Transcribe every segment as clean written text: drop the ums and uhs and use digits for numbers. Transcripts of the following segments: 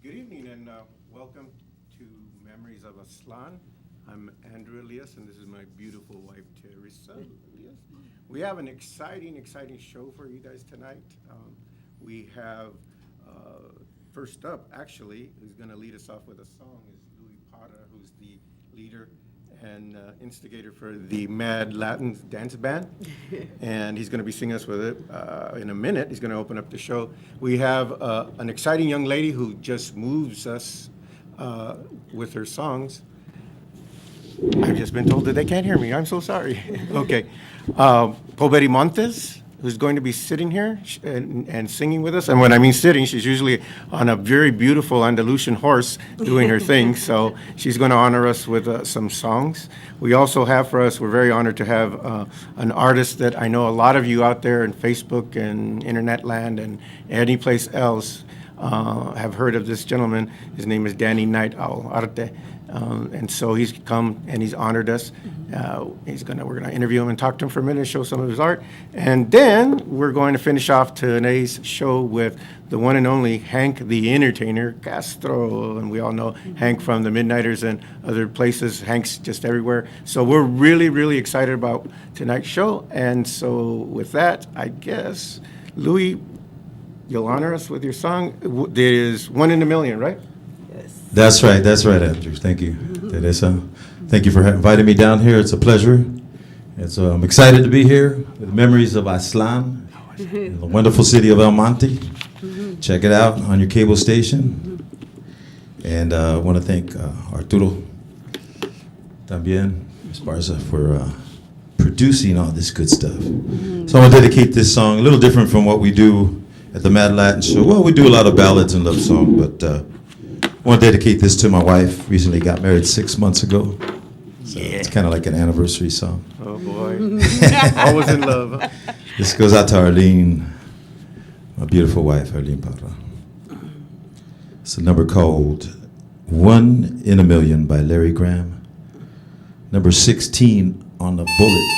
Good evening and welcome to Memories of Aztlan. I'm Andrew Elias and this is my beautiful wife, Teresa Elias. We have an exciting show for you guys tonight. We have, first up, actually, who's going to lead us off with a song is Louie Parra, who's the leader and instigator for the Mad Latin Dance Band. And he's going to be singing us with it in a minute. He's going to open up the show. We have an exciting young lady who just moves us with her songs. I've just been told that they can't hear me. I'm so sorry. Okay. Poberi Montes, who's going to be sitting here and singing with us. And when I mean sitting, she's usually on a very beautiful Andalusian horse doing her thing. So she's going to honor us with some songs. We also have for us, we're very honored to have an artist that I know a lot of you out there in Facebook and internet land and any place else have heard of this gentleman. His name is Danny Night Owl Arte. And so he's come and he's honored us. We're gonna interview him and talk to him for a minute and show some of his art. And then we're going to finish off today's show with the one and only Hank the Entertainer Castro. And we all know Hank from the Midnighters and other places. Hank's just everywhere. So we're really excited about tonight's show. And so with that, I guess, Louie, you'll honor us with your song. There's One in a Million, right? That's right, Andrew. Thank you, Teresa. Thank you for inviting me down here. It's a pleasure. I'm excited to be here with Memories of Aztlan, in the wonderful city of El Monte. Check it out on your cable station. And I want to thank Arturo también, Esparza, for producing all this good stuff. So I want to dedicate this song, a little different from what we do at the Mad Latin Show. Well, we do a lot of ballads and love songs, but I want to dedicate this to my wife. Recently got married 6 months ago. So it's kind of like an anniversary song. Oh, boy. Always in love. Huh? This goes out to Arlene, my beautiful wife, Arlene Parra. It's a number called 1 in a Million by Larry Graham. Number 16 on the bullet.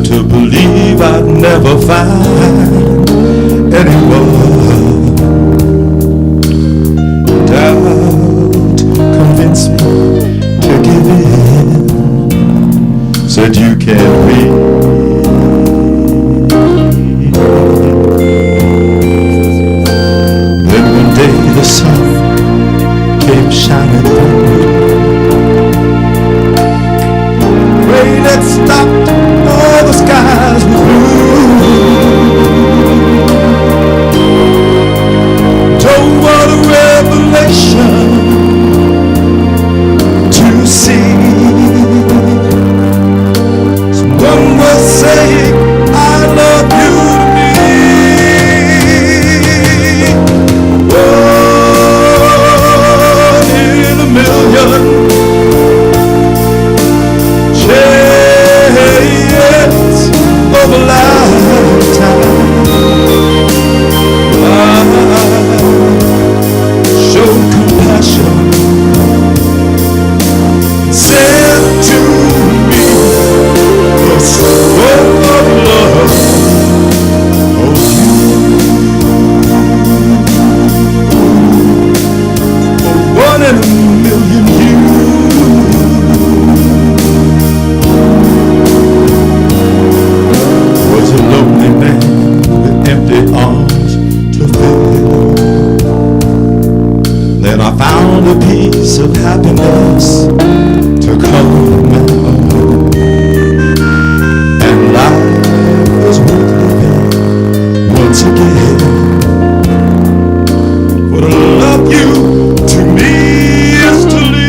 To believe I'd never find anyone. Doubt convinced me to give in. Said you can't read. Then one day the sun came shining through. Rain had stopped. All the skies were blue. Oh, what a revelation to see. Someone was saying, I love you to me. One in a million. Of a lifetime, I showed compassion, sent to me the soul of love of you. For 1 in a million years. Was a lonely man with empty arms to fill. Then I found a piece of happiness to come now. And life was worth living once again. For to love you to me is to live.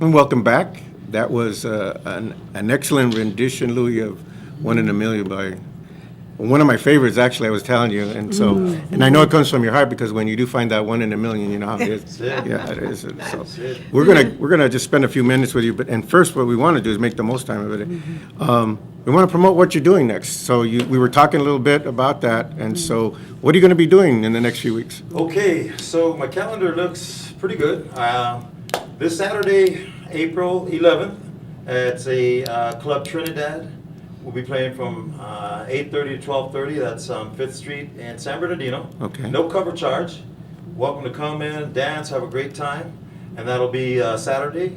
And welcome back. That was an excellent rendition, Louie, of One in a Million by one of my favorites, actually, I was telling you. And so, and I know it comes from your heart because when you do find that one in a million, you know how it is. That's it. Yeah, it is. So That's it. we're gonna just spend a few minutes with you. And first, what we want to do is make the most time of it. We want to promote what you're doing next. So we were talking a little bit about that. And so, what are you going to be doing in the next few weeks? Okay, so my calendar looks pretty good. This Saturday, April 11th, it's a Club Trinidad. We'll be playing from 8:30 to 12:30. That's on 5th Street in San Bernardino. Okay. No cover charge. Welcome to come in, dance, have a great time. And that'll be Saturday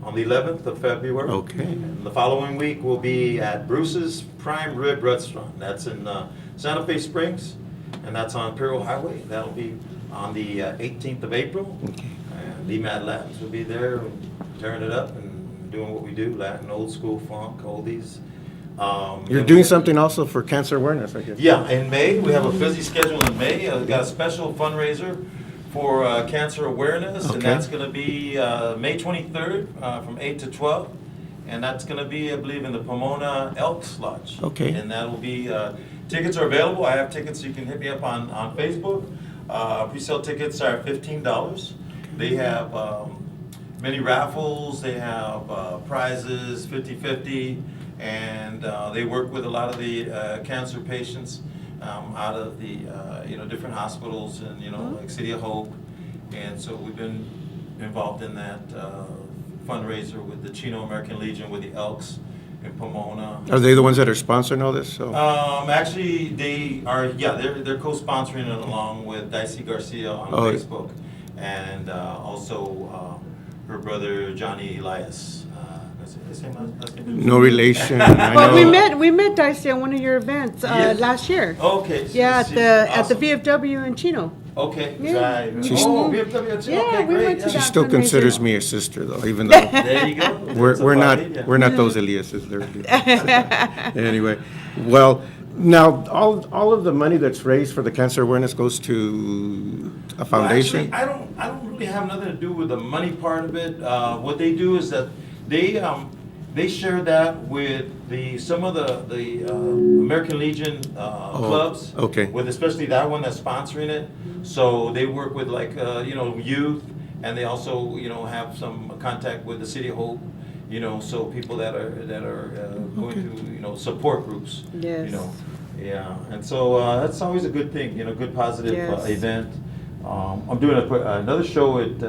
on the 11th of February. Okay. And the following week, we'll be at Bruce's Prime Rib Restaurant. That's in Santa Fe Springs, and that's on Imperial Highway. That'll be on the 18th of April. Okay. And the Mad Latins will be there, tearing it up and doing what we do, Latin, old school, funk, oldies. You're doing something also for cancer awareness, I guess. Yeah, in May, we have a busy schedule in May. We've got a special fundraiser for cancer awareness, and Okay. that's going to be May 23rd from 8 to 12. And that's going to be, I believe, in the Pomona Elks Lodge. Okay. And that will be, tickets are available. I have tickets, so you can hit me up on Facebook. Pre-sale tickets are $15. They have many raffles, they have prizes, 50-50, and they work with a lot of the cancer patients out of the different hospitals and like City of Hope, and so we've been involved in that fundraiser with the Chino American Legion, with the Elks in Pomona. Are they the ones that are sponsoring all this? So. Actually, they are. Yeah, they're co-sponsoring it along with Dicey Garcia on Facebook, and also her brother Johnny Elias. No relation. I Well, know. we met Dicey at one of your events Yes. last year. Okay. Yeah, at the awesome. VFW in Chino. Okay. Yeah. Right. She's- VFW. Yeah, okay, we great. went to She that still fundraiser. considers me a sister, though, even though There you go. we're That's a we're part not of it, yeah. we're not those Eliases. They're Eliases. Anyway, well, now all of the money that's raised for the cancer awareness goes to a foundation. Well, actually, I don't really have nothing to do with the money part of it. What they do is that they share that with some of the American Legion clubs. Okay. With especially that one that's sponsoring it. So they work with like youth, and they also have some contact with the City of Hope. So people that are going to support groups. Yes. Yeah, and so that's always a good thing. Good positive Yes. event. I'm doing another show at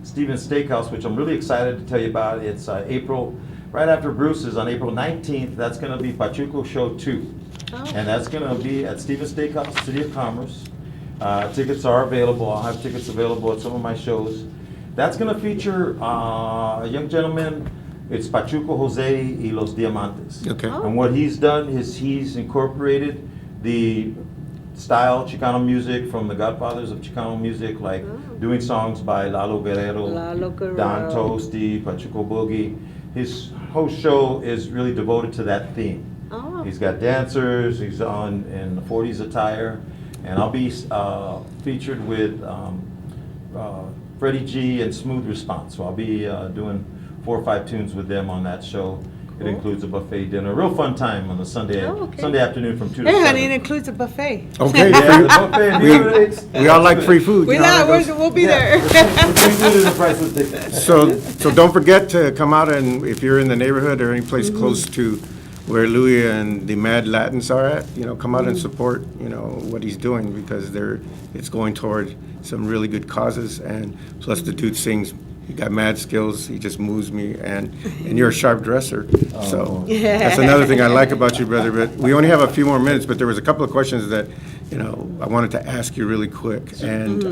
Stevens Steakhouse, which I'm really excited to tell you about. It's April, right after Bruce's on April 19th. That's going to be Pachuco Show 2. Oh. And that's going to be at Stevens Steakhouse, City of Commerce. Tickets are available. I'll have tickets available at some of my shows. That's going to feature a young gentleman. It's Pachuco Jose y Los Diamantes. Okay. Oh. And what he's done is he's incorporated the style Chicano music from the godfathers of Chicano music, like doing songs by Lalo Guerrero, Lalo Guerrero. Don Toasty, Pachuco Boogie. His whole show is really devoted to that theme. Oh. He's got dancers, he's on in the 40s attire, and I'll be featured with Freddie G and Smooth Response. So I'll be doing 4 or 5 tunes with them on that show. It Cool. includes a buffet dinner. Real fun time on the Sunday Oh, okay. Sunday afternoon from 2 to Hey, 7. honey, it includes a buffet. Okay. Yeah, the buffet, We all like free food. We you know how that know, goes. we'll be there. So don't forget to come out, and if you're in the neighborhood or any place close to where Louie and the Mad Latins are at, come out and support, what he's doing, because it's going toward some really good causes, and plus the dude sings. He got mad skills. He just moves me, and you're a sharp dresser. So that's another thing I like about you, brother. But we only have a few more minutes. But there was a couple of questions that, I wanted to ask you really quick. And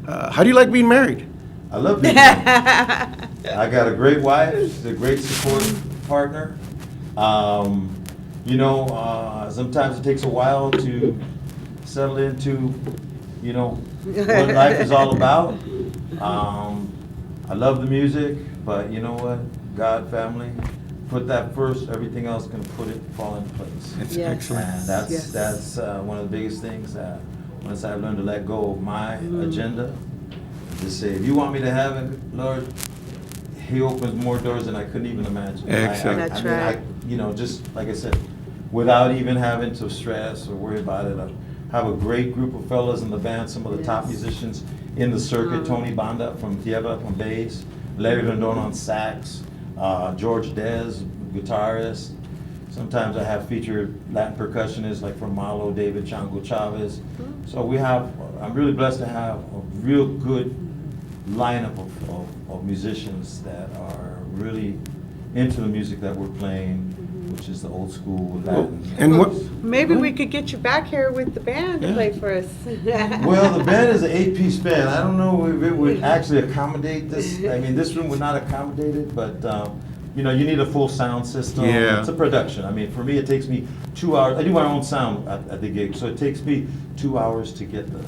how do you like being married? I love being married. I got a great wife, she's a great support partner. Sometimes it takes a while to settle into, what life is all about. I love the music, but you know what? God, family, put that first. Everything else can fall in place. It's Yes. excellent. And that's one of the biggest things that once I've learned to let go of my agenda, just say, if you want me to heaven, Lord, he opens more doors than I couldn't even imagine. Excellent. That's I mean, right. you know, just like I said, without even having to stress or worry about it, I have a great group of fellas in the band, some of the top Yes. musicians in the circuit. Tony Banda from Tierra on bass, Larry Rendon on sax, George Dez, guitarist. Sometimes I have featured Latin percussionists like from Malo, David Chango Chavez. So I'm really blessed to have a real good lineup of musicians that are really into the music that we're playing, which is the old school Latin. And what? Maybe we could get you back here with the band to Yeah. play for us. Well, the band is an 8-piece band. I don't know if it would actually accommodate this. I mean, this room would not accommodate it, but you know, you need a full sound system. Yeah. It's a production. I mean, for me, it takes me 2 hours. I do my own sound at the gig, so it takes me 2 hours to get the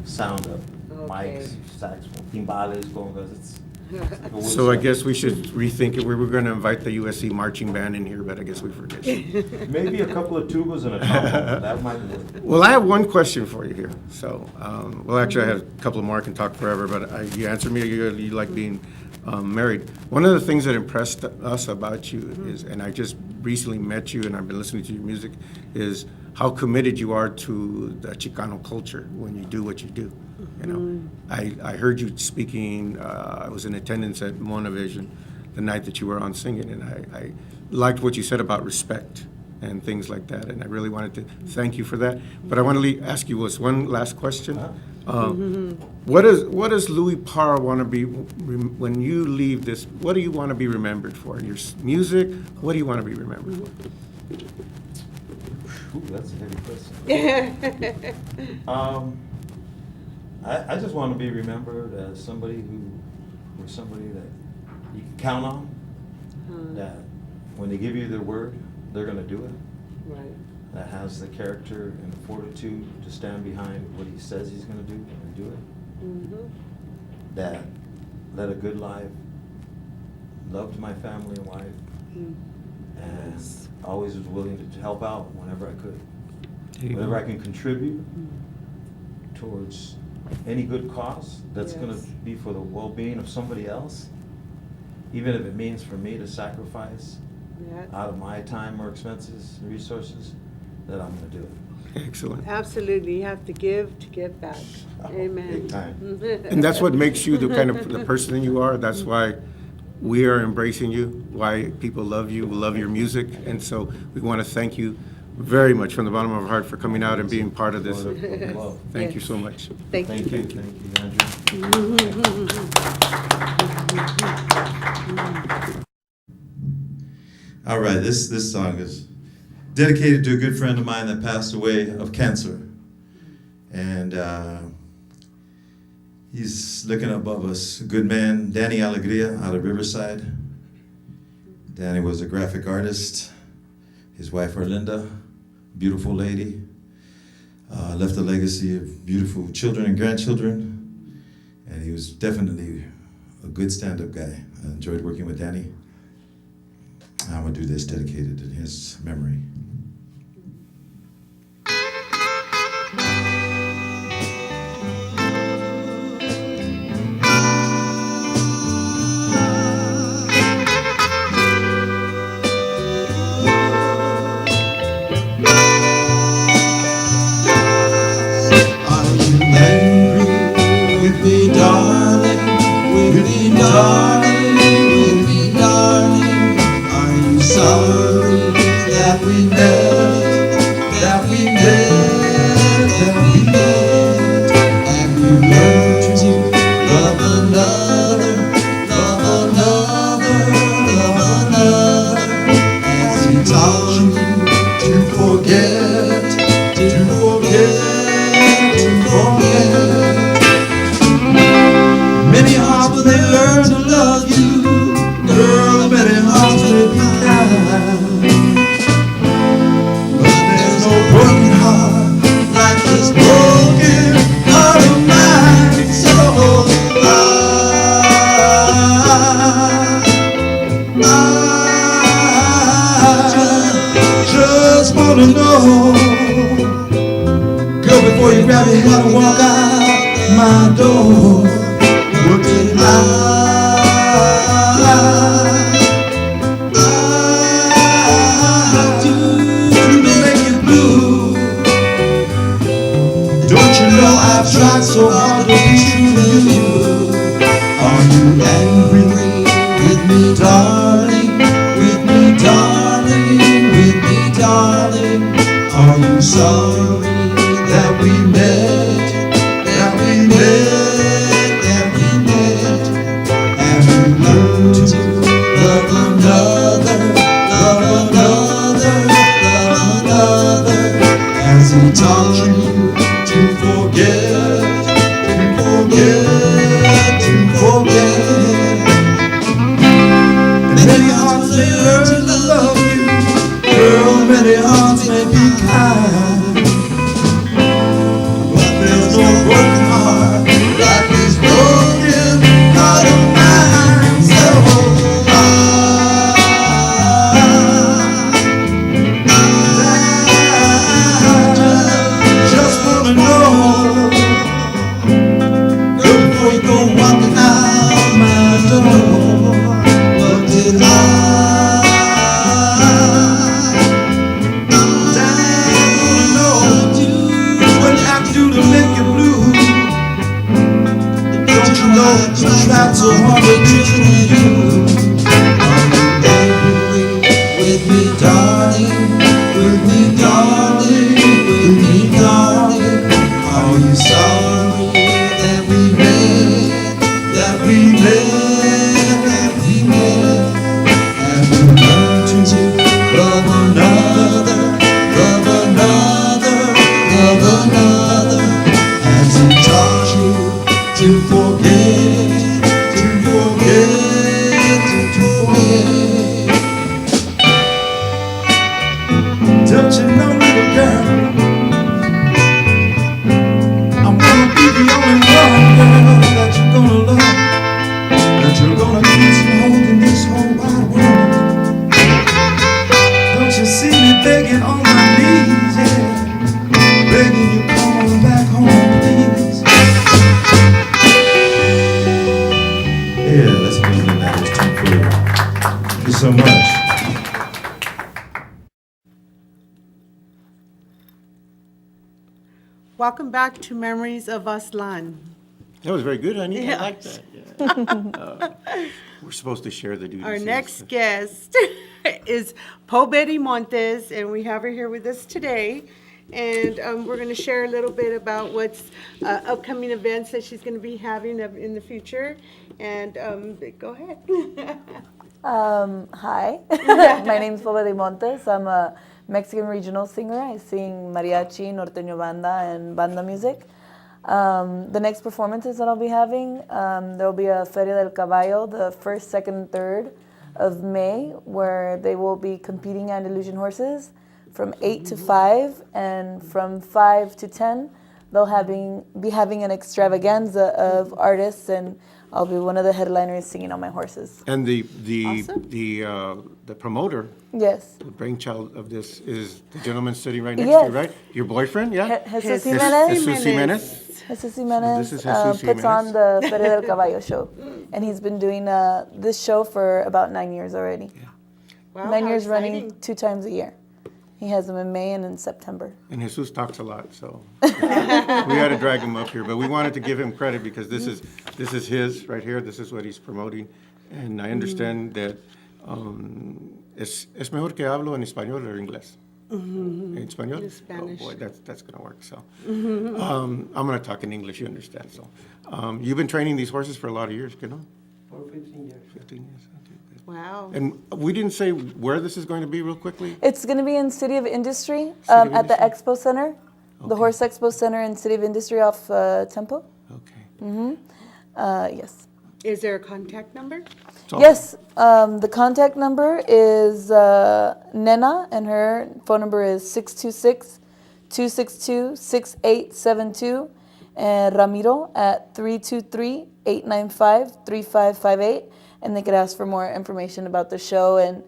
sound up. Okay. Mics, saxophone, timbales, congas. It's like a wood So I shop. guess we should rethink it. We were going to invite the USC marching band in here, but I guess we forget. Maybe a couple of tubas and a trombone. That might work. Well, I have one question for you here. So, well, actually, I had a couple more. I can talk forever, but you answered me. You like being married. One of the things that impressed us about you is, and I just recently met you, and I've been listening to your music, is how committed you are to the Chicano culture when you do what you do. You know, I heard you speaking. I was in attendance at Monavision the night that you were on singing, and I liked what you said about respect and things like that. And I really wanted to thank you for that. But I want to ask you one last question. What does Louie Parra want to be when you leave this? What do you want to be remembered for? Your music? What do you want to be remembered for? Ooh, that's a heavy question. I just want to be remembered as somebody somebody that you can count on. That when they give you their word, they're going to do it. Right. That has the character and the fortitude to stand behind what he says he's going to do and do it. That led a good life, loved my family and wife, and always was willing to help out whenever I could. Whenever I can contribute towards any good cause that's going to Yes. be for the well-being of somebody else, even if it means for me to sacrifice Yeah. out of my time or expenses and resources, that I'm going to do it. Excellent. Absolutely. You have to give back. Amen. Big time. And that's what makes you the kind of the person you are. That's why we are embracing you, why people love you, love your music. And so we want to thank you very much from the bottom of our heart for coming out and being part of this. Love. Thank you so much. Thank Thank you. you, Andrew. All right, this song is dedicated to a good friend of mine that passed away of cancer. And he's looking above us. A good man, Danny Alegria out of Riverside. Danny was a graphic artist. His wife, Arlinda, beautiful lady. Left a legacy of beautiful children and grandchildren. And he was definitely a good stand-up guy. I enjoyed working with Danny. I'm gonna do this dedicated in his memory. Are you angry with me, darling? With me, darling? With me, darling? Are you sorry that we met? That we met? That we met? Have you learned to love another? Love another? Love another? Has he taught you to forget? To forget? To forget? Many hearts will they learn to love you, girl. Many hearts will be kind, but there's no broken heart like this broken heart of mine. So I just wanna know, girl, before you grab your head and walk out my door, what did I Are you angry with me, darling? With me, darling, with me, darling. Are you sorry that we met? That we met, that we met. Have you learned to love another, love another, love another? Has he taught you to forget, to forget, to forget? Many hearts may learn to love you, girl, many hearts may be kind, but there's no broken heart like this broken heart of mine. So I just wanna know, girl, before you go walking out my door, what did I know what I do to make you blue? Don't you know I tried so hard to be true to you? Are you angry with me, darling? With me, darling, with me, darling. Are you sorry that we met, that we met, that we met? Have you learned to love another, love another, love another? Has he taught you to forget, to forget, to forget? Don't you know, little girl, I'm gonna be the only one, girl, that you're gonna love, that you're gonna kiss and hold in this whole wide world. Don't you see me begging on my knees, yeah, begging you come on back home, please. Yeah, let's move in that. It's too cool. Thank you so much. Welcome back to Memories of Aztlan. That was very good, honey. Yeah. I like that. Yeah. We're supposed to share the duties. Our here, next so- guest is Betty Montes, and we have her here with us today. And we're going to share a little bit about what's upcoming events that she's going to be having in the future. And go ahead. Hi, my name is Betty Montes. I'm a Mexican regional singer. I sing mariachi, norteño banda, and banda music. The next performances that I'll be having, there will be a Feria del Caballo, the 1st, 2nd, 3rd of May, where they will be competing Andalusian horses from 8 to 5, and from 5 to 10, they'll be having an extravaganza of artists, and I'll be one of the headliners singing on my horses. And the Awesome. the promoter, Yes. the brainchild of this, is the gentleman sitting right next to Yes. you, right? Your boyfriend, yeah? Jesus Jesus Jimenez. Jesus Jimenez. Jesus Jimenez, This is Jesus puts Jimenez. on the Feria del Caballo show, and he's been doing this show for about 9 years already. Wow, 9 how years running exciting. 2 times a year. He has them in May and in September. And Jesus talks a lot, so we had to drag him up here. But we wanted to give him credit because this is his right here. This is what he's promoting, and I understand that es mejor que hablo en español or English. En español? In Spanish. Oh boy, that's gonna work. So I'm gonna talk in English. You understand? So you've been training these horses for a lot of years, you know? For 15 years. 15 years. Okay, good. Wow. And we didn't say where this is going to be real quickly. It's going to be in City of Industry City of at the Industry? Expo Center, the Okay. Horse Expo Center in City of Industry off Tempo. Okay. Yes. Is there a contact number? So- Yes, the contact number is Nena, and her phone number is 626-262-6872, and Ramiro at 323-895-3558, and they could ask for more information about the show and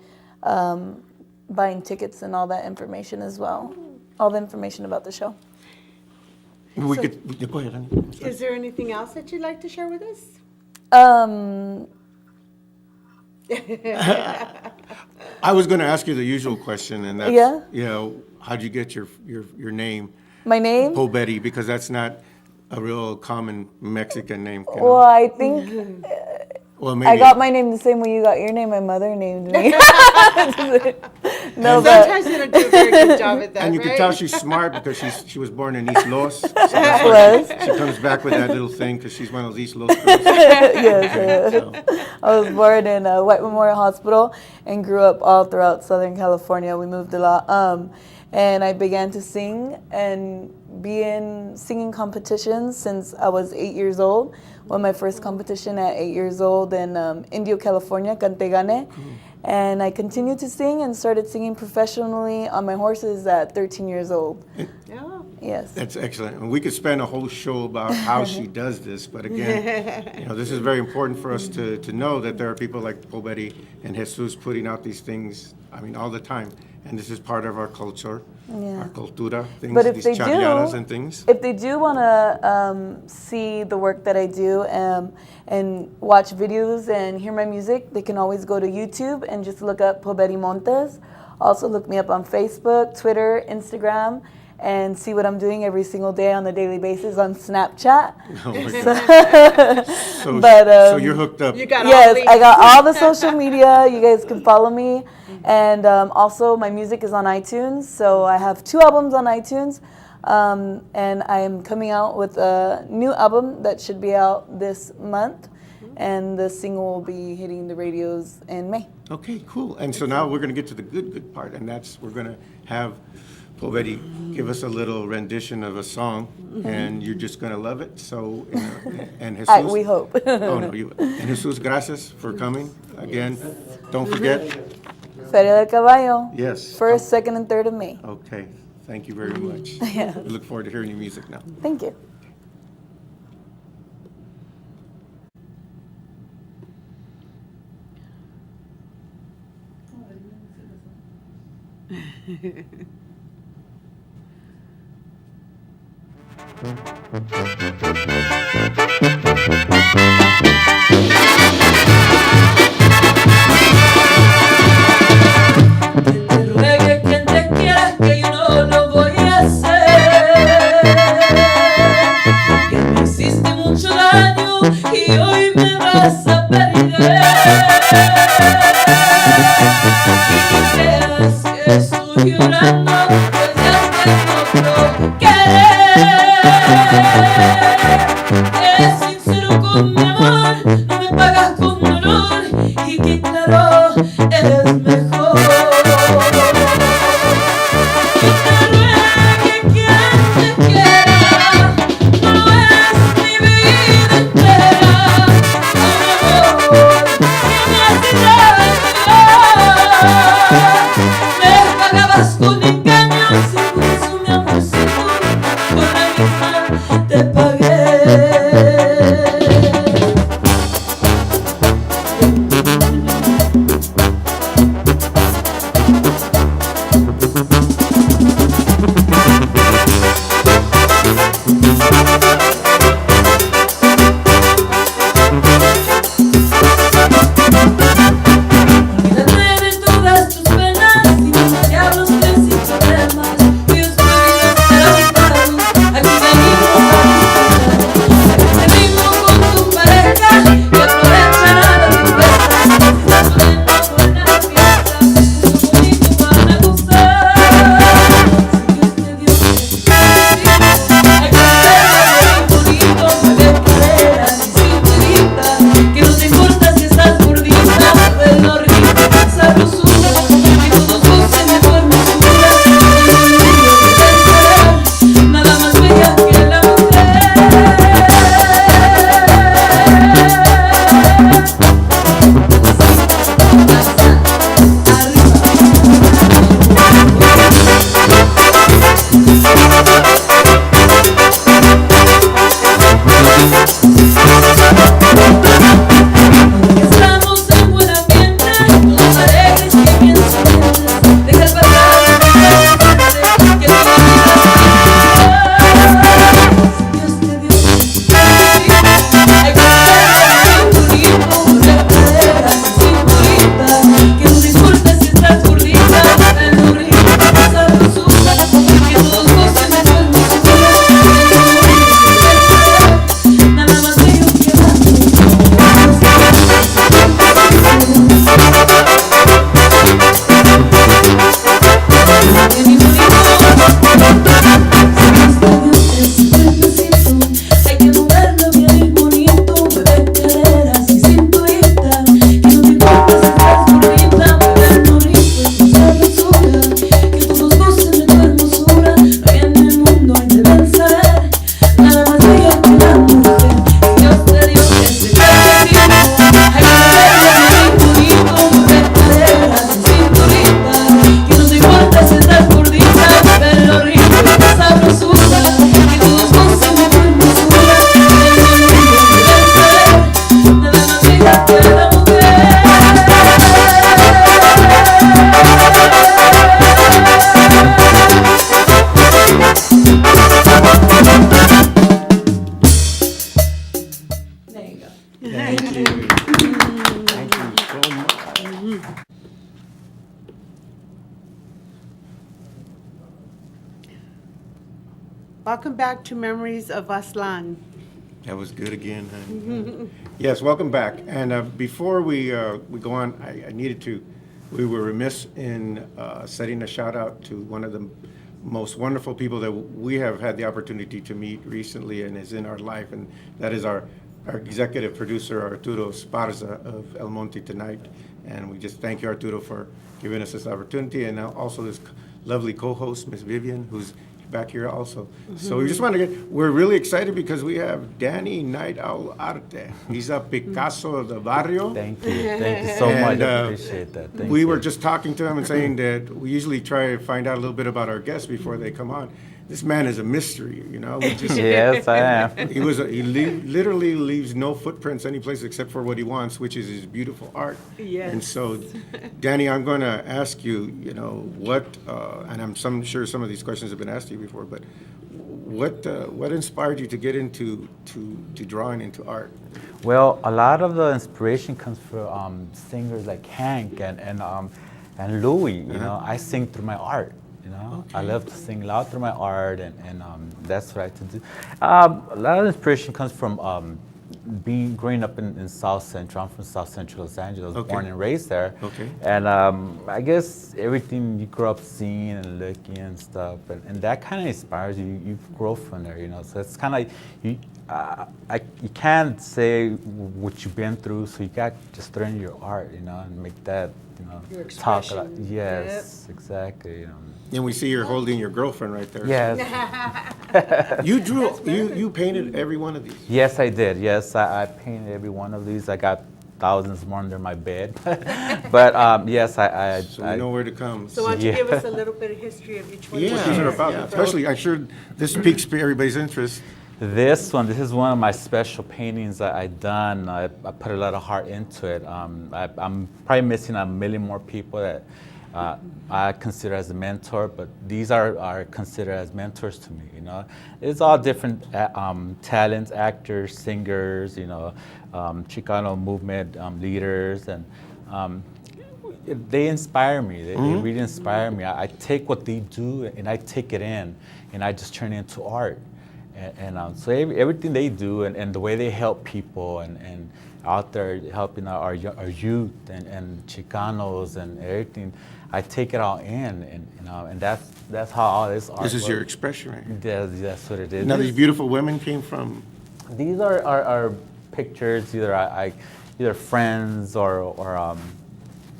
buying tickets and all that information as well. All the information about the show. We could go ahead, honey. Is there anything else that you'd like to share with us? I was going to ask you the usual question, and that's, Yeah? you know, how'd you get your name, My name? Betty? Because that's not a real common Mexican name. You know? Well, I think Well, maybe. I got my name the same way you got your name. My mother named me. No, but Sometimes you don't do a very good job at that, And you right? can tell she's smart because she was born in East Los. So that's why she comes back with that little thing because she's one of those East Los girls. yes, So, I was born in White Memorial Hospital and grew up all throughout Southern California. We moved a lot. And I began to sing and be in singing competitions since I was 8 years old. Won my first competition at 8 years old in Indio, California, Cantegane. And I continued to sing and started singing professionally on my horses at 13 years old. Oh. Yes. That's excellent. And we could spend a whole show about how she does this, but again, this is very important for us to know that there are people like Po Betty and Jesus putting out these things, all the time. And this is part of our culture, our cultura, things, But if these they charreadas do, and things. if they do want to see the work that I do and watch videos and hear my music, they can always go to YouTube and just look up Po Betty Montes. Also look me up on Facebook, Twitter, Instagram, and see what I'm doing every single day on a daily basis on Snapchat. Oh my God. So, But, so you're hooked up. You got all Yes, these. I got all the social media. You guys can follow me. And also, my music is on iTunes. So I have 2 albums on iTunes. And I am coming out with a new album that should be out this month. And the single will be hitting the radios in May. Okay, cool. And so now we're going to get to the good part, and that's we're going to have Po Betty give us a little rendition of a song, and you're just going to love it. So, and Jesus. We hope. Oh, no, you. And Jesus, gracias for coming again. Don't forget. Feria del Caballo. Yes. 1st, 2nd, and 3rd of May. Okay. Thank you very much. We look forward to hearing your music now. Thank you. Que te ruegue quien te quiera, que yo no lo voy a hacer. Que me hiciste mucho daño y hoy me vas a perder. Y creas que estoy llorando, pues ya tengo otro querer. Eres sincero con mi amor, no me pagas con dolor y que claro, eres mejor. Que te ruegue quien te quiera, no es mi vida entera. Un amor que me hace daño. Me pagabas con engaños y por eso mi amor seguro, con la misma te pagué. Welcome back to Memories of Aztlan. That was good again, honey. Yes, welcome back. And before we go on, I needed to, we were remiss in setting a shout out to one of the most wonderful people that we have had the opportunity to meet recently and is in our life, and that is our executive producer, Arturo Esparza of El Monte Tonight. And we just thank you, Arturo, for giving us this opportunity, and now also this lovely co-host, Miss Vivian, who's back here also. So we just want to we're really excited because we have Danny Night Owl Arte. He's a Picasso of the barrio. Thank you so much. I appreciate that. Thank we you. were just talking to him and saying that we usually try to find out a little bit about our guests before they come on. This man is a mystery, you know. We just, Yes, I am. he literally leaves no footprints any place except for what he wants, which is his beautiful art. Yes. And so, Danny, I'm going to ask you, you know, what, and I'm sure some of these questions have been asked to you before, but what inspired you to get into to drawing, into art? Well, a lot of the inspiration comes from singers like Hank and Louie. You know, I sing through my art. You know, I love to sing loud through my art, and that's what I like to do. A lot of inspiration comes from growing up in South Central. I'm from South Central Los Angeles. I was born and raised there. Okay. And I guess everything you grow up seeing and looking and stuff, and that kind of inspires you. You grow from there, you know. So it's kind of like you can't say what you've been through, so you got to just throw in your art, you know, and make that, you know, Your talk a lot. expression. Yes, exactly. You know. And we see you're holding your girlfriend right there. Yes. You you painted every one of these. Yes, I did. Yes, I painted every one of these. I got thousands more under my bed. But yes, So we know where to come. So why don't you Yeah. give us a little bit of history of each one? What these are about, especially, I'm sure this piques everybody's interest. This is one of my special paintings that I done. I put a lot of heart into it. I'm probably missing a million more people that I consider as a mentor, but these are considered as mentors to me. You know, it's all different talents, actors, singers. You know, Chicano movement leaders, and they inspire me. They really inspire me. I take what they do and I take it in, and I just turn it into art. And so everything they do and the way they help people and out there helping our youth and Chicanos and everything, I take it all in, and you know, and that's how all this art This is your works. expression right here. That's what it is. Now these beautiful women came from. These are pictures, either friends or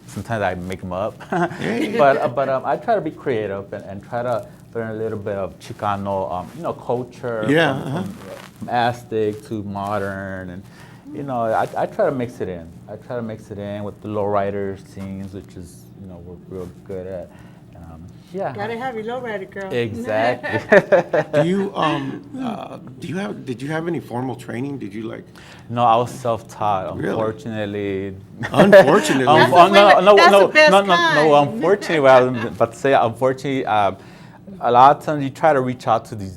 sometimes I make them up. but I try to be creative and try to learn a little bit of Chicano, you know, culture. Yeah, From Aztec to modern, and you know, I try to mix it in. I try to mix it in with the lowrider scenes, which is, you know, we're real good at. Yeah. Gotta have your lowrider, girl. Exactly. Did you have any formal training? Did you like? No, I was self-taught. Really? Unfortunately. Unfortunately. That's the best no. kind. Unfortunately, what I was about to say, unfortunately, a lot of times you try to reach out to these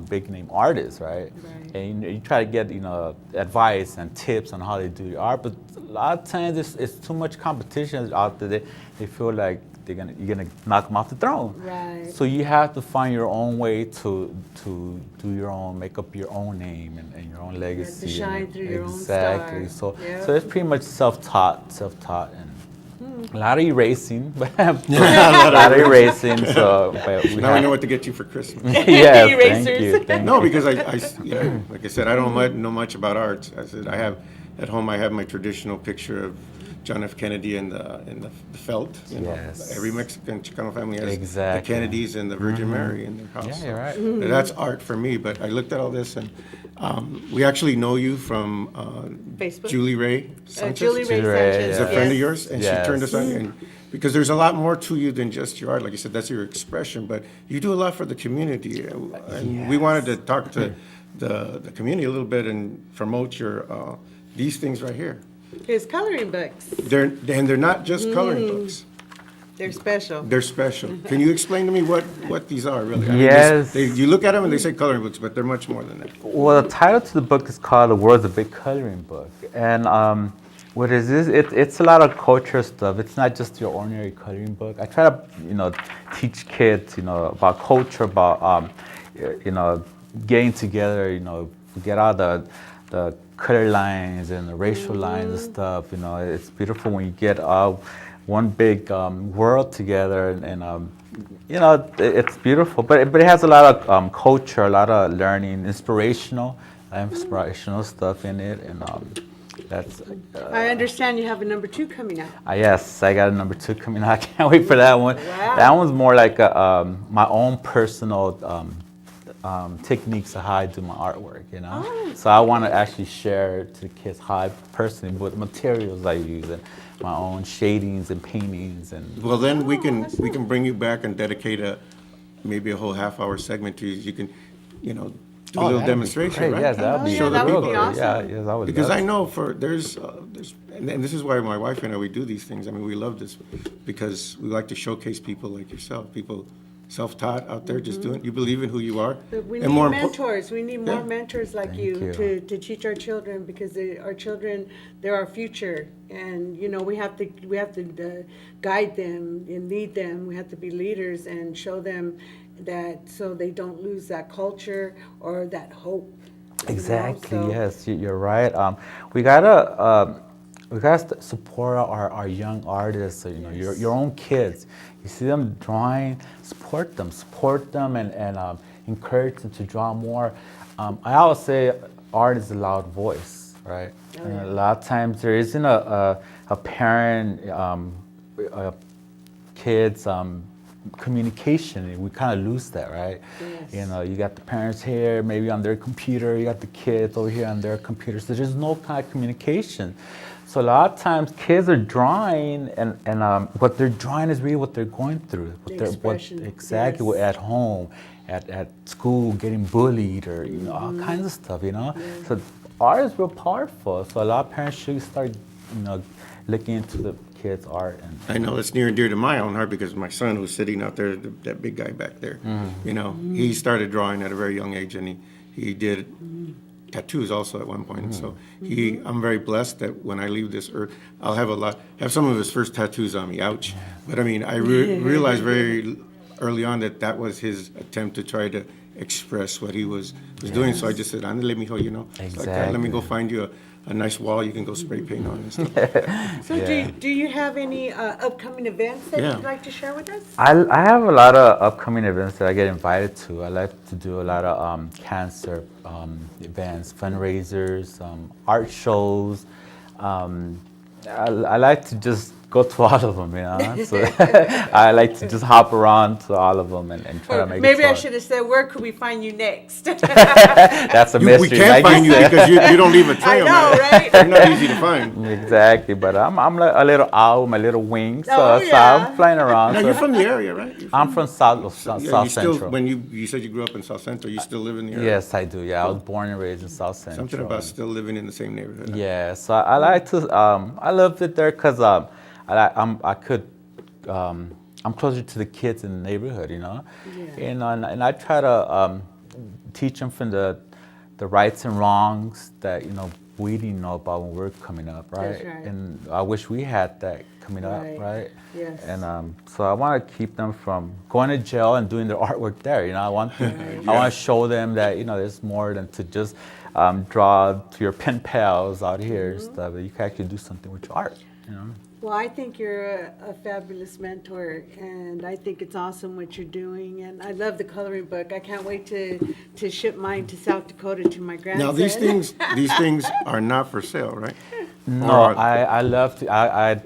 big name artists, right? And you try to get, you know, advice and tips on how they do the art, but a lot of times it's too much competition out there. They feel like you're gonna knock them off the throne. Right. So you have to find your own way to do your own, make up your own name and your own legacy. shine through your own exactly. star. So it's pretty much self-taught, and a lot of erasing, but a lot of erasing. So but Now we know what to get you for Christmas. yeah, Erasers. Thank No, you. because you know, like I said, I don't know much about art. I said I have at home. I have my traditional picture of John F. Kennedy in the felt. You know, Yes. every Mexican Chicano family has Exactly. the Kennedys and the Virgin Mary in their house. Yeah, you're right. So that's art for me. But I looked at all this, and we actually know you from Facebook. Julie Ray Sanchez. Julie Ray Julie Ray, Sanchez. is a friend of yes. yours, and Yes. she turned us on. And because there's a lot more to you than just your art. Like you said, that's your expression, but you do a lot for the community. And we wanted to talk to the community a little bit and promote your these things right here. His coloring books. They're not just coloring books. They're special. They're special. Can you explain to me what these are really? Yes. You look at them and they say coloring books, but they're much more than that. Well, the title to the book is called "The World's a Big Coloring Book," and what is this? It's a lot of culture stuff. It's not just your ordinary coloring book. I try to, you know, teach kids, you know, about culture, about you know, getting together, you know, forget all the color lines and the racial lines and stuff. You know, it's beautiful when you get one big world together, and you know, it's beautiful. But it has a lot of culture, a lot of learning, inspirational stuff in it, and that's. I understand you have a number 2 coming out. Yes, I got a number 2 coming out. I can't wait for that one. Wow. That one's more like my own personal techniques of how I do my artwork, you know. Oh. So I want to actually share to the kids how I personally, what materials I use, and my own shadings and paintings, and Well, then we can bring you back and dedicate maybe a whole half-hour segment to you. You can, you know, do a little that'd be demonstration, great. right? Yes, that would be Show the that would people. be awesome. Yeah, yes, I would. Because love I to. know and this is why my wife and I, we do these things. I mean, we love this because we like to showcase people like yourself, people self-taught out there just doing, you believe in who you are. But we and need more mentors. We need more Yeah. mentors like Thank you you. to teach our children, because our children, they're our future, and you know we have to guide them and lead them. We have to be leaders and show them that, so they don't lose that culture or that hope. you know, Exactly. so- Yes, you're right. We gotta support our young artists. You know, your own kids. You see them drawing, support them, and encourage them to draw more. I always say art is a loud voice, right? Oh, And a lot of times there isn't a parent, kids communication, and we kind of lose that, right? Yes. You know, you got the parents here, maybe on their computer, you got the kids over here on their computer, so there's no kind of communication. So a lot of times kids are drawing, and what they're drawing is really what they're going through. Expression, Exactly, yes. at home, at school, getting bullied, or you know, all kinds of stuff, you know? So art is real powerful. So a lot of parents should start, you know, looking into the kids' art. And I know it's near and dear to my own heart because my son was sitting out there, that big guy back there. You know, he started drawing at a very young age, and he did tattoos also at one point. And so I'm very blessed that when I leave this earth, I'll have some of his first tattoos on me. Ouch! But I mean, I realized very early on that was his attempt to try to express what he was doing. So I just said, "Andale, mijo, you know, it's like that. Let me go find you a nice wall you can go spray paint on and stuff." So do you have any upcoming events that Yeah. you'd like to share with us? I have a lot of upcoming events that I get invited to. I like to do a lot of cancer events, fundraisers, art shows. I like to just go to all of them, you know. So I like to just hop around to all of them and try to make Maybe it I fun. should have said, where could we find you next? That's a mystery. We can't like find you said. because you don't leave a I trail, know, man. right? You're not easy to find. Exactly, but I'm like a little owl with my little wings, so, Oh, so yeah. I'm flying around. Now, so you're from the area, right? I'm from South Yeah, you South still, Central. when you said you grew up in South Central, you still live in the area? Yes, I do. Yeah, I was born and raised in South Central. Something about still living in the same neighborhood. huh? Yeah, so I like to. I loved it there because I'm closer to the kids in the neighborhood, you know, and I try to teach them from the rights and wrongs that we didn't know about when we were coming up, right? That's right. And I wish we had that coming Right. up, right? Yes. And so I want to keep them from going to jail and doing their artwork there. I want to, I want to show them that there's more than to just draw to your pen pals out here and stuff. That you can actually do something with your art. Well, I think you're a fabulous mentor, and I think it's awesome what you're doing, and I love the coloring book. I can't wait to ship mine to South Dakota to my grandson. Now, these things are not for sale, right? No, I love to.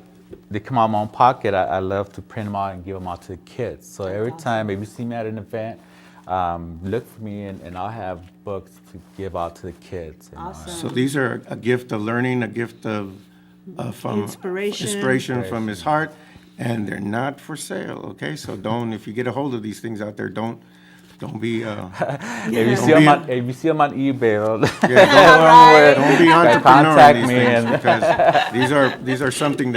They come out of my own pocket. I love to print them out and give them out to the kids. So every time, if you see me at an event, look for me, and I'll have books to give out to the kids. Awesome. So these are a gift of learning, a gift of from Inspiration. from his heart, and they're not for sale. Okay, so if you get a hold of these things out there, don't be. If you see them on eBay, Don't be entrepreneur contact in these me things and- because these are something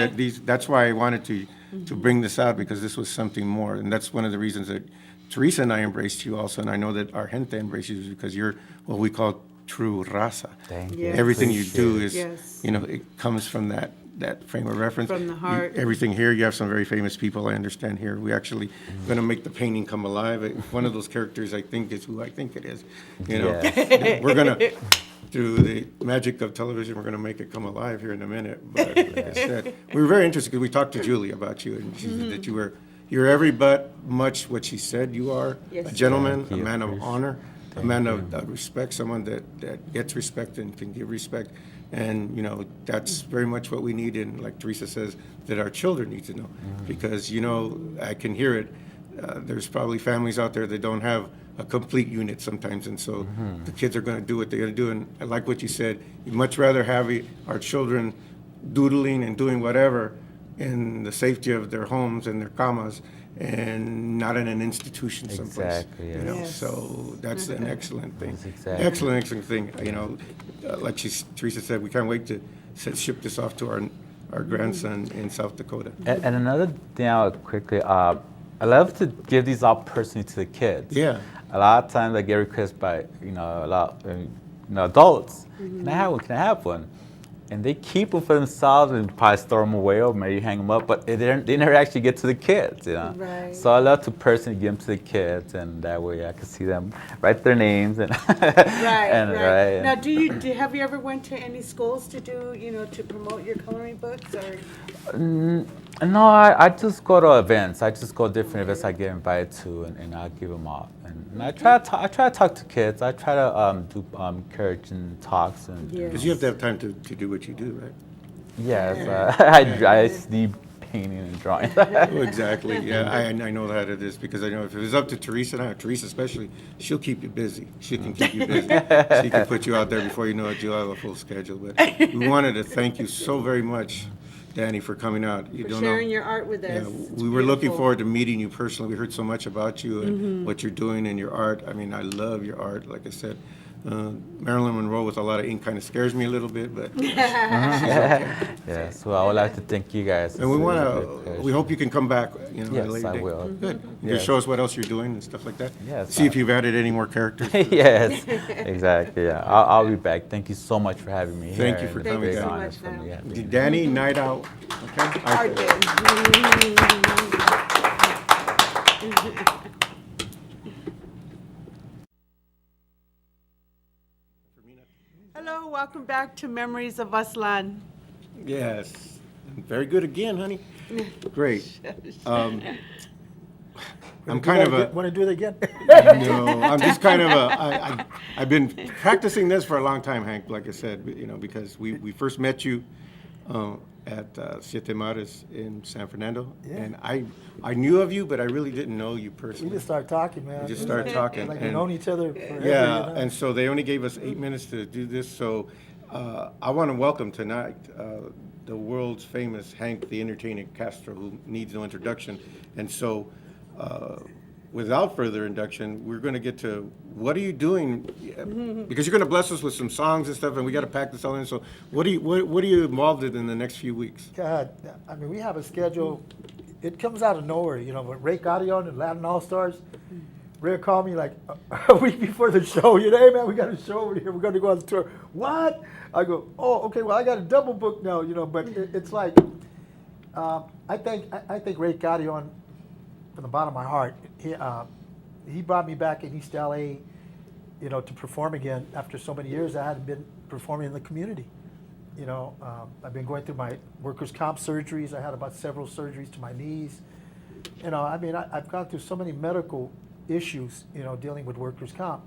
that's why I wanted to bring this out, because this was something more, and that's one of the reasons that Teresa and I embraced you also, and I know that our gente embraces you because you're what we call true raza. Thank you. Everything you do is Yes. it comes from that frame of reference. From the heart. Everything here, you have some very famous people, I understand here. We actually going to make the painting come alive. One of those characters, I think, is who I think it is. You know, we're going to, through the magic of television, we're going to make it come alive here in a minute. But like I said, we were very interested because we talked to Julie about you, and she said that you're every but much what she said you are. Yes. A gentleman, Thank a you. man of honor, a man of respect, someone that gets respect and can give respect. And, you know, that's very much what we need, and like Teresa says, that our children need to know. Because, you know, I can hear it. There's probably families out there that don't have a complete unit sometimes, and so the kids are going to do what they're going to do. And I like what you said. You'd much rather have our children doodling and doing whatever in the safety of their homes and their camas, and not in an institution someplace. Exactly, You know, yes. so that's an excellent thing. That's exactly. Excellent thing. You know, like Teresa said, we can't wait to ship this off to our grandson in South Dakota. And another thing I would quickly, I love to give these out personally to the kids. Yeah. A lot of times I get requests by, adults. Can I have one? Can I have one? And they keep them for themselves and probably store them away or maybe hang them up, but they never actually get to the kids, you know. Right. So I love to personally give them to the kids, and that way I can see them write their names and Right, and right. Now, have you ever went to any schools to do, to promote your coloring books, or? No, I just go to events. I just go to different events I get invited to, and I give them out. And I try to talk to kids. I try to do encouraging talks and. Yeah. Because you have to have time to do what you do, right? Yes, I need painting and drawing. Oh, exactly. Yeah, I know that it is, because I know if it was up to Teresa and I, Teresa especially, she'll keep you busy. She can keep you busy. She can put you out there before you know it. You'll have a full schedule. But we wanted to thank you so very much, Danny, for coming out. You For don't sharing know. your art with us. Yeah, It's we were looking beautiful. forward to meeting you personally. We heard so much about you and what you're doing and your art. I mean, I love your art. Like I said, Marilyn Monroe with a lot of ink kind of scares me a little bit, but Yes, well, I would like to thank you guys. and we It's a want great to. pleasure. We hope you can come back. At a Yes, later I date. will. Good. Yes. Just show us what else you're doing and stuff like that. Yes, See if you've added any more characters. Yes, exactly. Yeah, I'll be back. Thank you so much for having me Thank here. you for and it's a coming big down. honor Thank you so for much, me, Val. yeah, being here. Danny, night out. Okay. Art day. Hello, welcome back to Memories of Aztlan. Yes. Very good again, honey. Great. I'm kind of a. Want to do it again? No, I'm just kind of a. I've been practicing this for a long time, Hank. Like I said, because we first met you at Siete Mares in San Fernando, Yeah. and I knew of you, but I really didn't know you We personally. just started talking, man. We just started talking, Like we've and- known each other forever. Yeah, you know? and so they only gave us 8 minutes to do this. So I want to welcome tonight the world's famous Hank the Entertainer Castro, who needs no introduction. And so, without further introduction, we're going to get to what are you doing? Because you're going to bless us with some songs and stuff, and we got to pack this all in. So, what are you involved in the next few weeks? God, I mean, we have a schedule. It comes out of nowhere, with Ray Cardion and Latin All Stars. Ray called me like a week before the show. Hey man, we got a show over here. We're going to go on the tour. What? I go, oh, okay. Well, I got a double book now, But it's like, I think Ray Cardion, from the bottom of my heart, he brought me back in East LA, to perform again after so many years I hadn't been performing in the community. I've been going through my workers' comp surgeries. I had about several surgeries to my knees. I've gone through so many medical issues, dealing with workers' comp.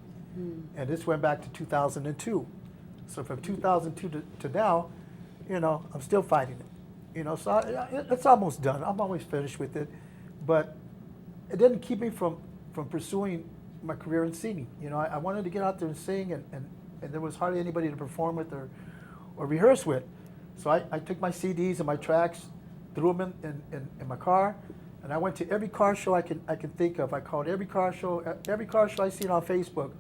And this went back to 2002. So from 2002 to now, I'm still fighting it. So it's almost done. I'm always finished with it. But it didn't keep me from pursuing my career in singing. I wanted to get out there and sing, and there was hardly anybody to perform with or rehearse with. So I took my CDs and my tracks, threw them in my car, and I went to every car show I can think of. I called every car show I seen on Facebook.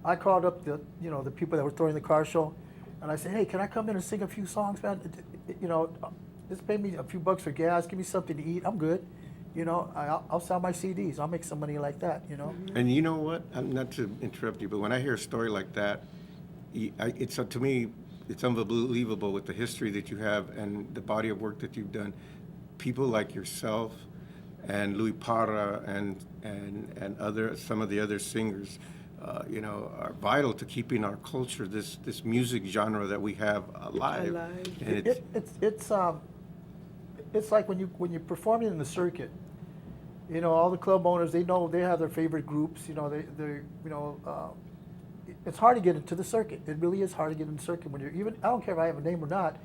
I called up the people that were throwing the car show, and I said, hey, can I come in and sing a few songs, man? Just pay me a few bucks for gas, give me something to eat, I'm good. I'll sell my CDs. I'll make some money like that. And you know what? Not to interrupt you, but when I hear a story like that, it's to me it's unbelievable with the history that you have and the body of work that you've done. People like yourself and Louie Parra and some of the other singers, are vital to keeping our culture, this music genre that we have alive. And It's like when you're performing in the circuit. All the club owners, they know they have their favorite groups. It's hard to get into the circuit. It really is hard to get in the circuit when you're even. I don't care if I have a name or not.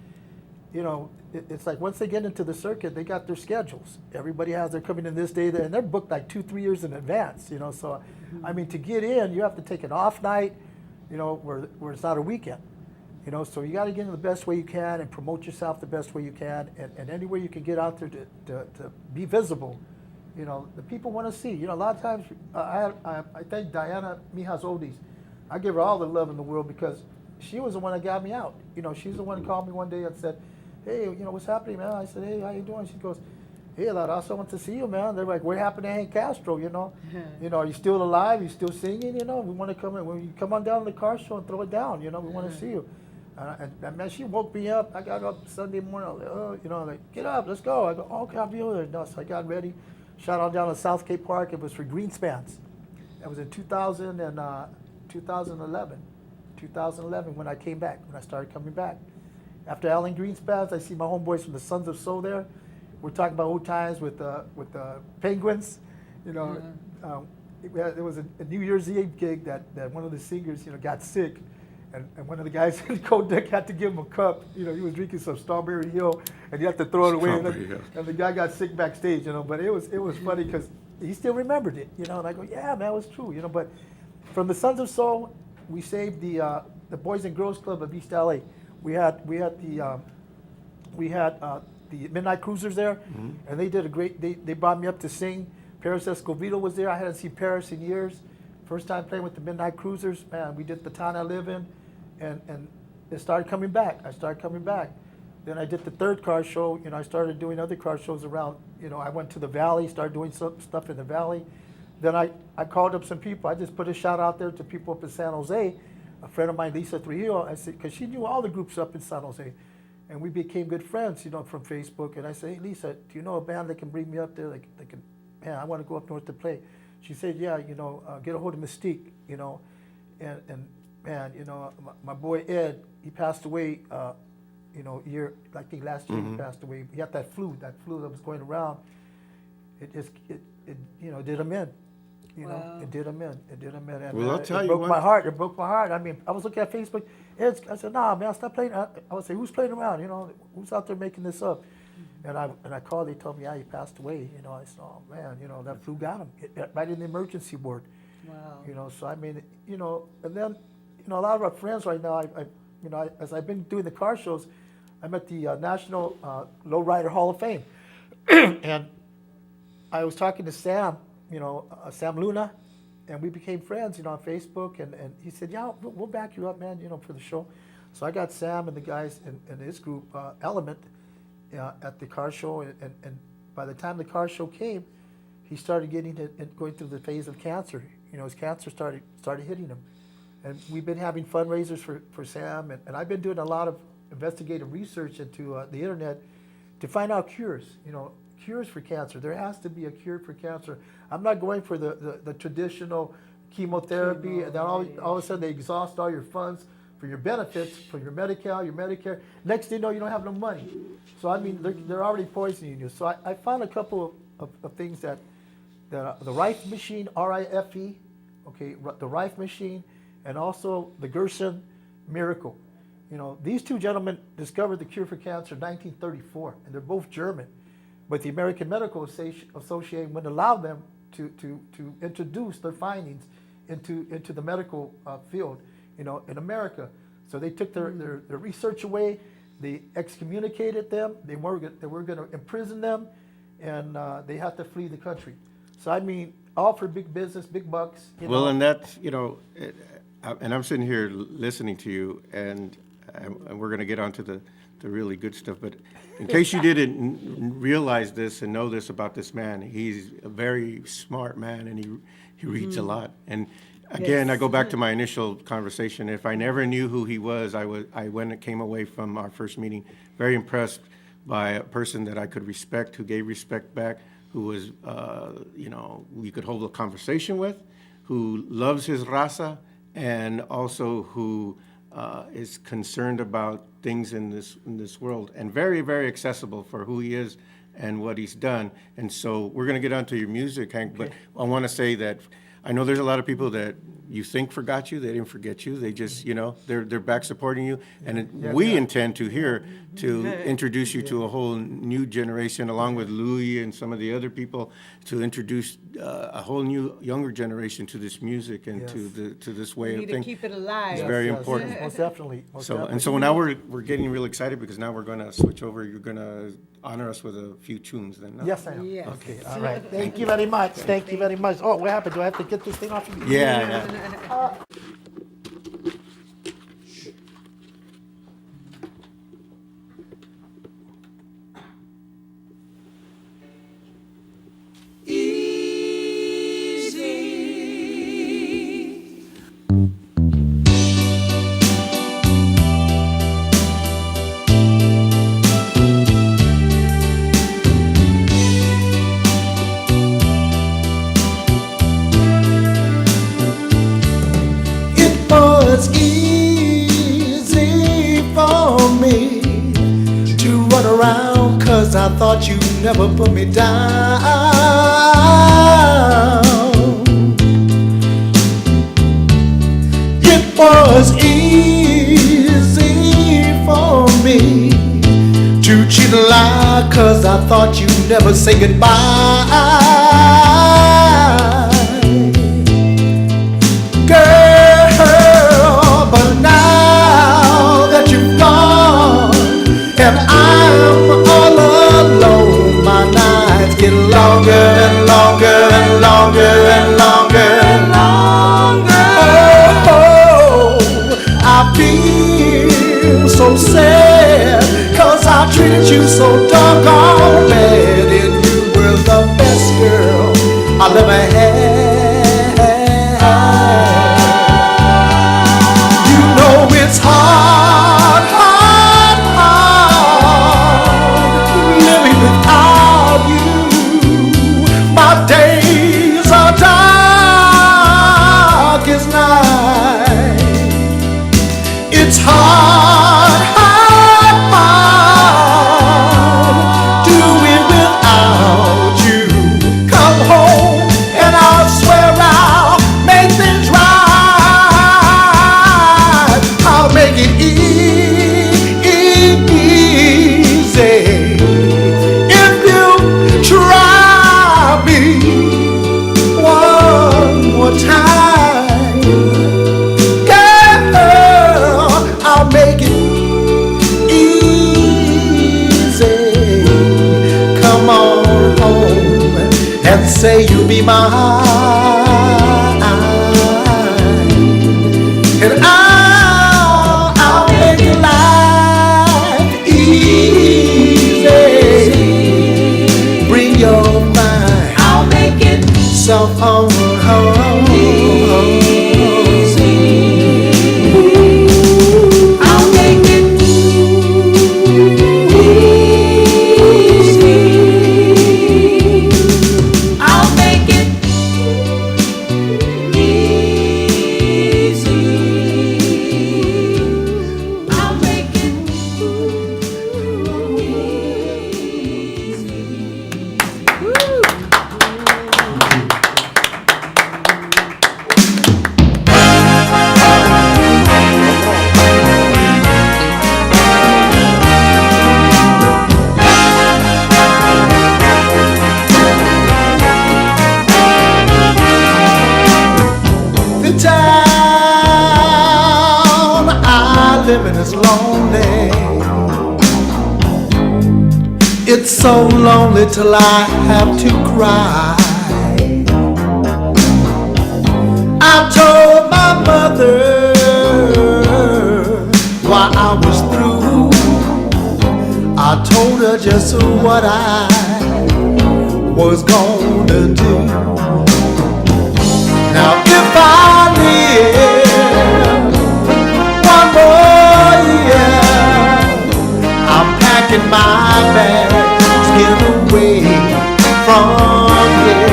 It's like once they get into the circuit, they got their schedules. Everybody has they're coming in this day, and they're booked like 2-3 years in advance. So I mean, to get in, you have to take an off night. Where it's not a weekend. So you got to get in the best way you can and promote yourself the best way you can, and any way you can get out there to be visible. The people want to see. A lot of times, I thank Diana Mijas Oldies. I give her all the love in the world because she was the one that got me out. She's the one who called me one day and said, "Hey, what's happening, man?" I said, "Hey, how you doing?" She goes, "Hey, I also want to see you, man." They're like, "What happened to Hank Castro, Are you still alive? You still singing, We want to come in. When you come on down to the car show and throw it down, we want to see you." And man, she woke me up. I got up Sunday morning. I was like, "Get up, let's go." I go, "Okay, I'll be there." No, so I got ready. Shot on down to South Cape Park. It was for Greenspans. That was in 2011 when I came back, when I started coming back. After Alan Greenspans, I see my homeboys from the Sons of Soul there. We're talking about old times with the Penguins. There was a New Year's Eve gig that one of the singers, got sick. And one of the guys in the cold deck had to give him a cup. He was drinking some Strawberry Hill, and he had to throw it away. And the guy got sick backstage, But it was funny because he still remembered it, And I go, "Yeah, man, it was true, But from the Sons of Soul, we saved the Boys and Girls Club of East LA. We had the Midnight Cruisers there, and they did a great. They brought me up to sing. Paris Escovedo was there. I hadn't seen Paris in years. First time playing with the Midnight Cruisers, man. We did the town I live in. And it started coming back. I started coming back. Then I did the third car show. I started doing other car shows around. I went to the Valley, started doing some stuff in the Valley. Then I called up some people. I just put a shout out there to people up in San Jose. A friend of mine, Lisa Trujillo, I said, because she knew all the groups up in San Jose. And we became good friends, from Facebook. And I said, "Hey, Lisa, do you know a band that can bring me up there? Man, I want to go up north to play." She said, "Yeah, get a hold of Mystique, and man, my boy Ed, he passed away, I think last year he passed away. He had that flu that was going around. It did him in, Wow. It did him in. And Well, I'll tell it you broke what. my heart. It broke my heart. I mean, I was looking at Facebook. I said, "Nah, man, stop playing." I would say, "Who's playing around? Who's out there making this up?" And I called. They told me, "Yeah, he passed away." I said, "Oh man, that flu got him right in the emergency ward." Wow. So I mean, and then, a lot of our friends right now, as I've been doing the car shows, I'm at the National Lowrider Hall of Fame, and I was talking to Sam, Sam Luna, and we became friends, on Facebook, and he said, "Yeah, we'll back you up, man, for the show." So I got Sam and the guys in his group, Element, at the car show, and by the time the car show came, he started going through the phase of cancer. His cancer started hitting him. And we've been having fundraisers for Sam, and I've been doing a lot of investigative research into the internet to find out cures, cures for cancer. There has to be a cure for cancer. I'm not going for the traditional chemotherapy, and then all of a sudden they exhaust all your funds for your benefits, for your Medi-Cal, your Medicare. Next thing you know, you don't have no money. So I mean, they're already poisoning you. So I found a couple of things that the Rife machine, RIFE, okay, the Rife machine, and also the Gerson miracle. These two gentlemen discovered the cure for cancer in 1934, and they're both German. But the American Medical Association wouldn't allow them to introduce their findings into the medical field, in America. So they took their research away. They excommunicated them. They were going to imprison them, and they had to flee the country. So I mean, all for big business, big bucks. Well, and that's, and I'm sitting here listening to you, and we're going to get onto the really good stuff. But in case you didn't realize this and know this about this man, he's a very smart man, and he reads a lot. And Again, I Yes. go back to my initial conversation. If I never knew who he was, I went and came away from our first meeting very impressed by a person that I could respect, who gave respect back, who was, we could hold a conversation with, who loves his raza, and also who is concerned about things in this world, and very, very accessible for who he is and what he's done. And so we're going to get onto your music, Hank, but I want to say that I know there's a lot of people that you think forgot you. They didn't forget you. They just, they're back supporting you. And we intend to here to introduce you to a whole new generation, along with Louie and some of the other people, to introduce a whole new younger generation to this music and to this way We of need to thinking. keep it alive. It's very important. Most definitely. Most definitely. So now we're getting real excited because now we're going to switch over. You're going to honor us with a few tunes then. no? Yes, I am. Yes. Okay, all right. Thank you very much. Thank you very much. Oh, what happened? Do I have to get this thing off of you? Yeah. It was easy for me to run around 'cause I thought you never put me down. It was easy for me to cheat and lie 'cause I thought you never say goodbye. Girl, but now that you've gone and I'm all alone, my nights get longer and longer and longer and longer and longer. Oh, I feel so sad 'cause I treated you so doggone bad, and you were the best girl I've ever had. It's hard, hard, hard living without you. My days are dark as night. It's hard, hard, hard doing without you. Come home and I'll swear I'll make things right. I'll make it easy if you try me one more time. Girl, I'll make it easy. Come on home and say you'll be mine, and I'll make your life easy. Bring your mind. I'll make it self home. Easy. I'll make it easy. I'll make it easy. I'll make it The town I live in is lonely. It's so lonely till I have to cry. I told my mother why I was through. I told her just what I was gonna do. Now if I live packing my bags, getting away from here.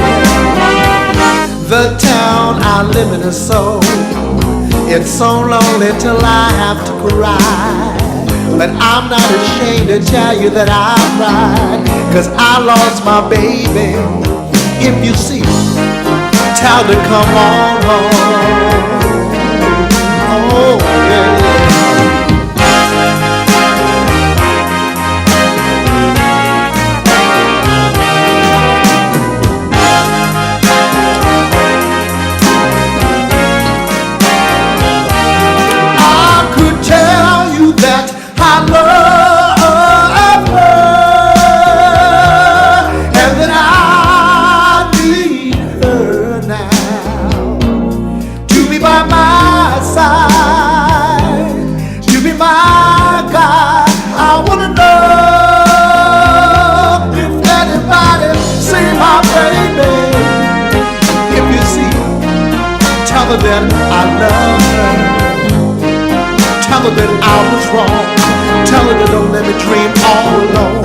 The town I live in is so, it's so lonely till I have to cry. But I'm not ashamed to tell you that I cried, 'cause I lost my baby. If you see her, tell her to come on home. Oh, yeah. Tell her that I love her. Tell her that I was wrong. Tell her that don't let me dream all alone.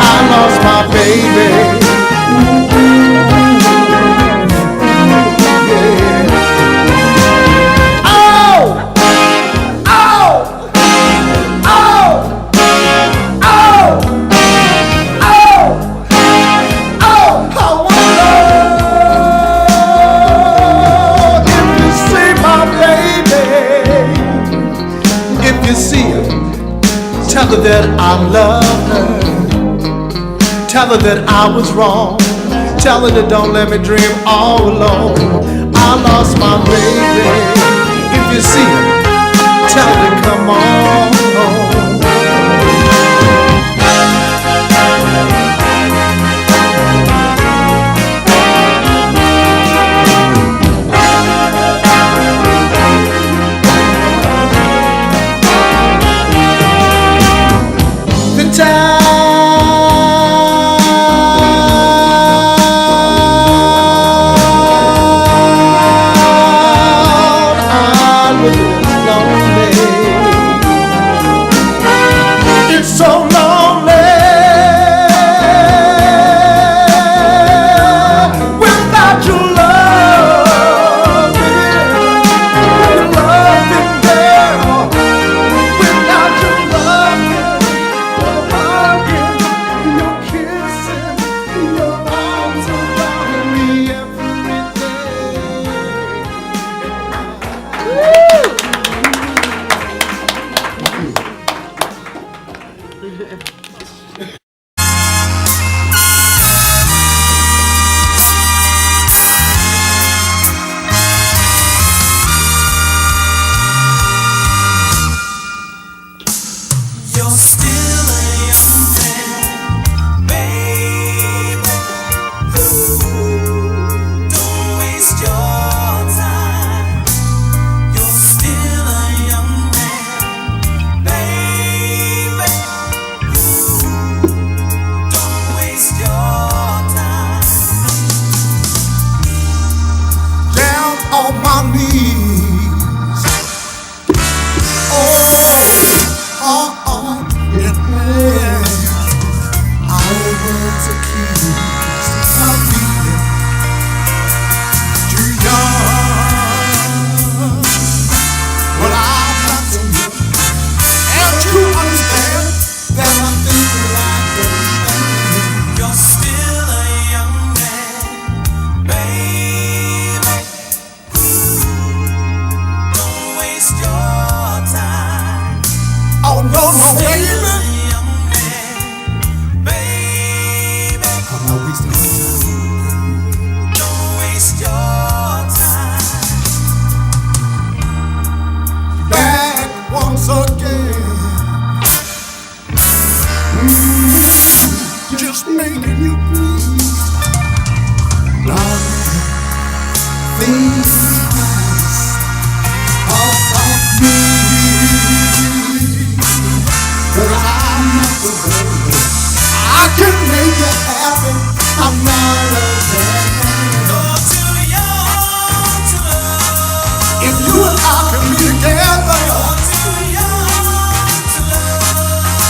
I lost my baby. Yeah. Oh! Oh! Oh! Oh! Oh! Oh! I wanna you see her, tell her that I love her. Tell her that I was wrong. Tell her that don't let me dream all alone. I lost my baby. If you see her, tell her to come on home.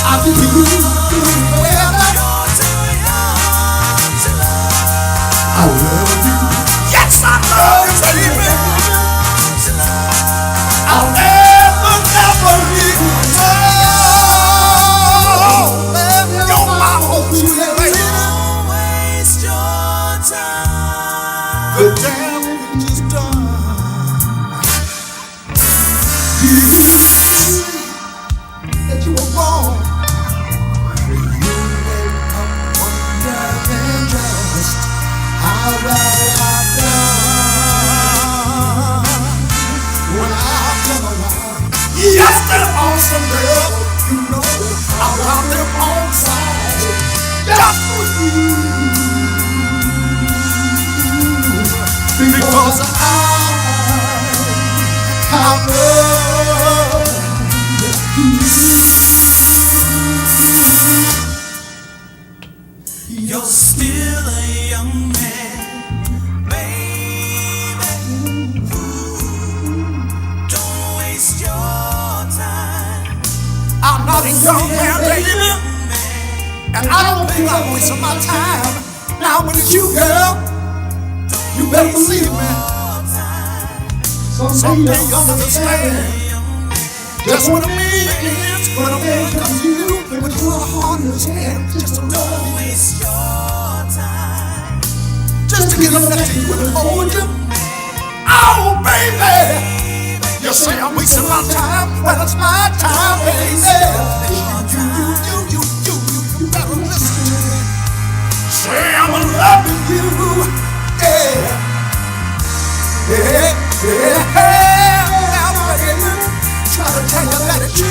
I do. Don't waste your time. The damage is done. You see that you were wrong. You wake up wondering just how well I've done. When I've come around, yes, they're awesome, girl. You know I'll run them on side just for you. Because I love you. You're still a young man, baby. Don't waste your time. I'm not a young man, baby, and I don't think I'm wasting my time. Now when it's you, girl, you better believe me. Someday you'll understand just what it means when a man comes to you with a heart in his hand. Just to don't waste your time. Just to get elected you and hold you. Oh, baby, you say I'm wasting my time. Well, it's my time, baby. You better listen to me. Say I'm loving you. Yeah. Yeah. Now, baby, try to tell you that it's you.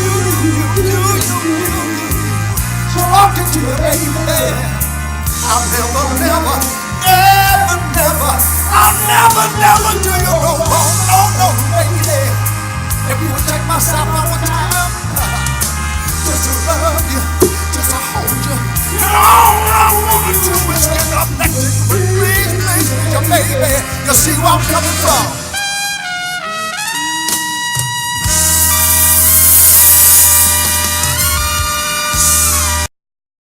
So walk into it, baby. I'll never do you no wrong. No, baby. If you would take myself one more time, just to love you, just to hold you, and all I want to do is get up next to you. Please, you baby, you see where I'm coming from.